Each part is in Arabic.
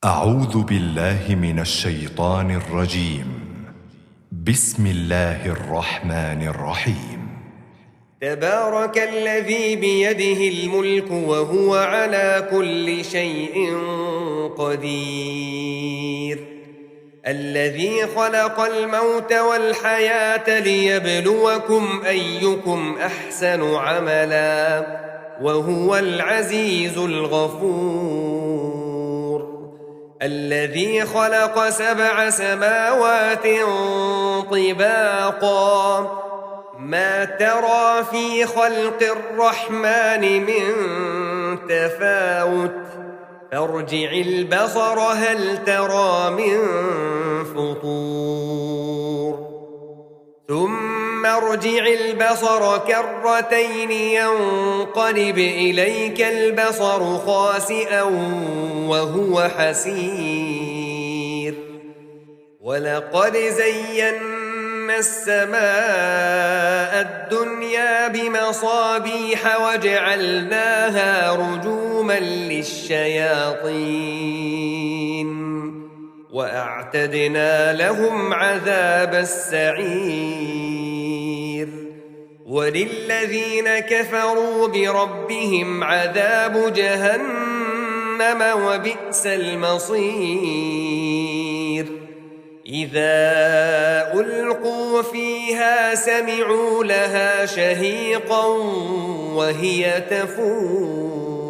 أعوذ بالله من الشيطان الرجيم. بسم الله الرحمن الرحيم. تبارك الذي بيده الملك وهو على كل شيء قدير. الذي خلق الموت والحياة ليبلوكم أيكم أحسن عملا وهو العزيز الغفور. الذي خلق 7 سماوات طباقا ما ترى في خلق الرحمن من تفاوت فارجع البصر هل ترى من فطور ثم ارجع البصر كرتين ينقلب إليك البصر خاسئا وهو حسير. ولقد زينا السماء الدنيا بمصابيح وجعلناها رجوما للشياطين وأعتدنا لهم عذاب السعير. وللذين كفروا بربهم عذاب جهنم وبئس المصير. إذا ألقوا فيها سمعوا لها شهيقا وهي تفور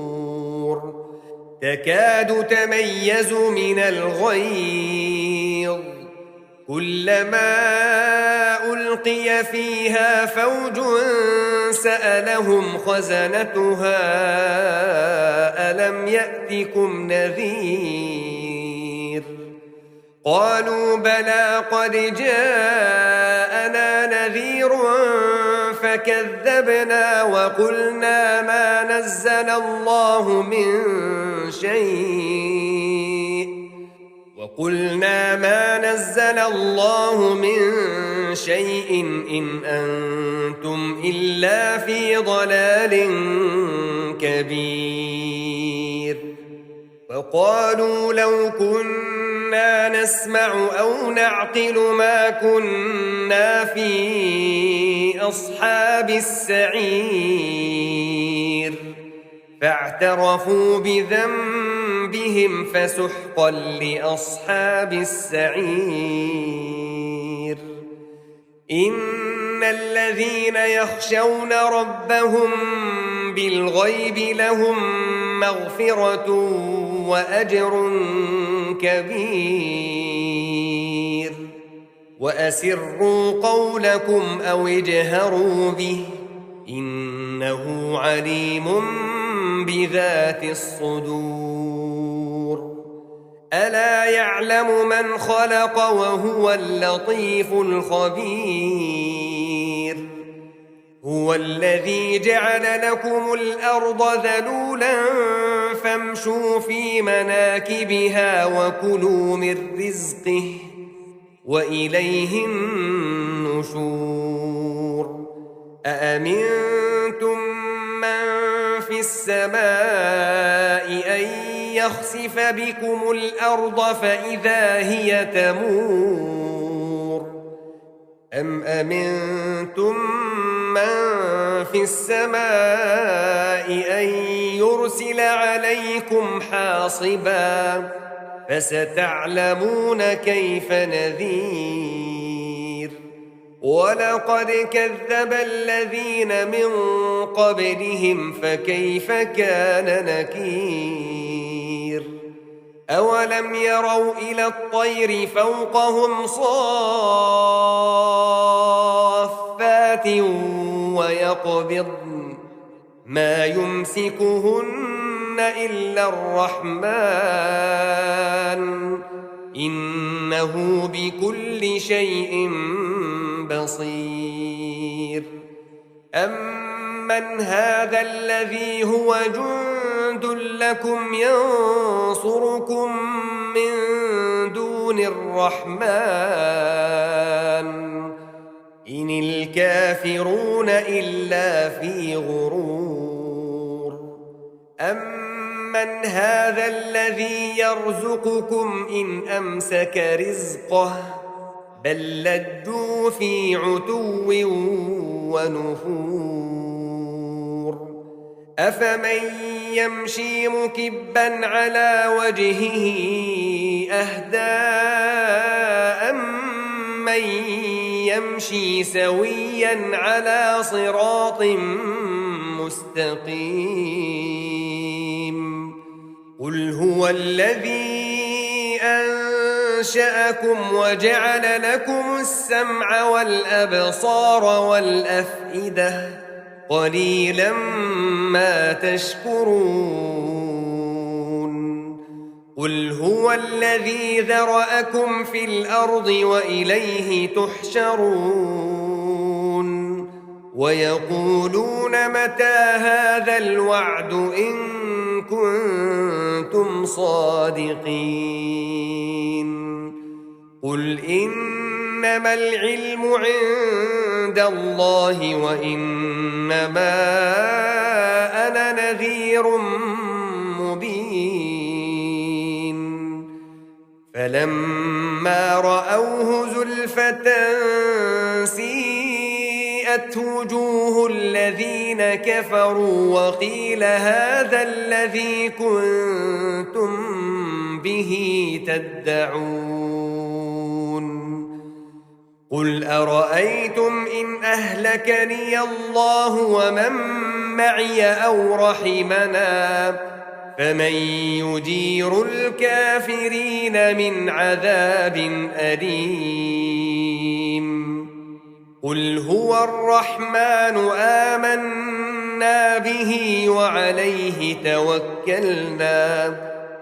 تكاد تميز من الغيظ كلما ألقي فيها فوج سألهم خزنتها ألم يأتكم نذير قالوا بلى قد جاءنا نذير فكذبنا وقلنا ما نزل الله من شيء إن أنتم إلا في ضلال كبير. وقالوا لو كنا نسمع أو نعقل ما كنا في أصحاب السعير فاعترفوا بذنبهم فسحقا لأصحاب السعير. إن الذين يخشون ربهم بالغيب لهم مغفرة وأجر كبير. وأسروا قولكم أو اجهروا به إنه عليم بذات الصدور. ألا يعلم من خلق وهو اللطيف الخبير. هو الذي جعل لكم الأرض ذلولا فامشوا في مناكبها وكلوا من رزقه وإليه النشور. أأمنتم من في السماء أن يخسف بكم الأرض فإذا هي تمور أم أمنتم من في السماء أن يرسل عليكم حاصبا فستعلمون كيف نذير. ولقد كذب الذين من قبلهم فكيف كان نكير. أولم يروا إلى الطير فوقهم صافات ويقبضن ما يمسكهن إلا الرحمن إنه بكل شيء بصير. أمن هذا الذي هو جند لكم ينصركم من دون الرحمن إن الكافرون إلا في غرور. أمن أَمَّنْ هَذَا الَّذِي يَرْزُقُكُمْ إِنْ أَمْسَكَ رِزْقَهُ بَل لَّجُّوا فِي عُتُوٍّ وَنُفُورٍ أَفَمَن يَمْشِي مُكِبًّا عَلَى وَجْهِهِ أَهْدَىٰ أَمَّن يَمْشِي سَوِيًّا عَلَى صِرَاطٍ مُّسْتَقِيمٍ قُلْ هُوَ الَّذِي أَنشَأَكُمْ وَجَعَلَ لَكُمُ السَّمْعَ وَالْأَبْصَارَ وَالْأَفْئِدَةَ قَلِيلًا مَا تَشْكُرُونَ قُلْ هُوَ الَّذِي ذَرَأَكُمْ فِي الْأَرْضِ وَإِلَيْهِ تُحْشَرُونَ وَيَقُولُونَ مَتَىٰ هَٰذَا الْوَعْدُ إِن كُنتُمْ صَادِقِينَ قُلْ إِنَّمَا الْعِلْمُ عِندَ اللَّهِ وَإِنَّمَا أَنَا نَذِيرٌ مُّبِينٌ فَلَمَّا رَأَوْهُ زُلْفَةً سِيئَتْ وُجُوهُ الَّذِينَ كَفَرُوا وَقِيلَ هَٰذَا الَّذِي كُنتُم بِهِ تَدَّعُونَ قُلْ أَرَأَيْتُمْ إِنْ أَهْلَكَنِيَ اللَّهُ وَمَن مَّعِيَ أَوْ رَحِمَنَا فَمَن يُجِيرُ الْكَافِرِينَ مِنْ عَذَابٍ أَلِيمٍ قُلْ هُوَ الرَّحْمَٰنُ آمَنَّا بِهِ وَعَلَيْهِ تَوَكَّلْنَا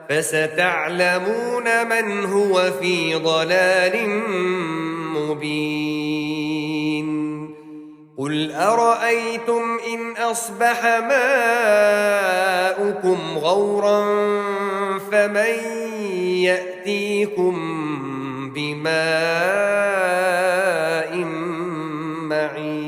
فَسَتَعْلَمُونَ مَنْ هُوَ فِي ضَلَالٍ مُّبِينٍ قُلْ أَرَأَيْتُمْ إِنْ أَصْبَحَ مَاؤُكُمْ غَوْرًا فَمَن يَأْتِيكُم بِمَاءٍ مَّعِينٍ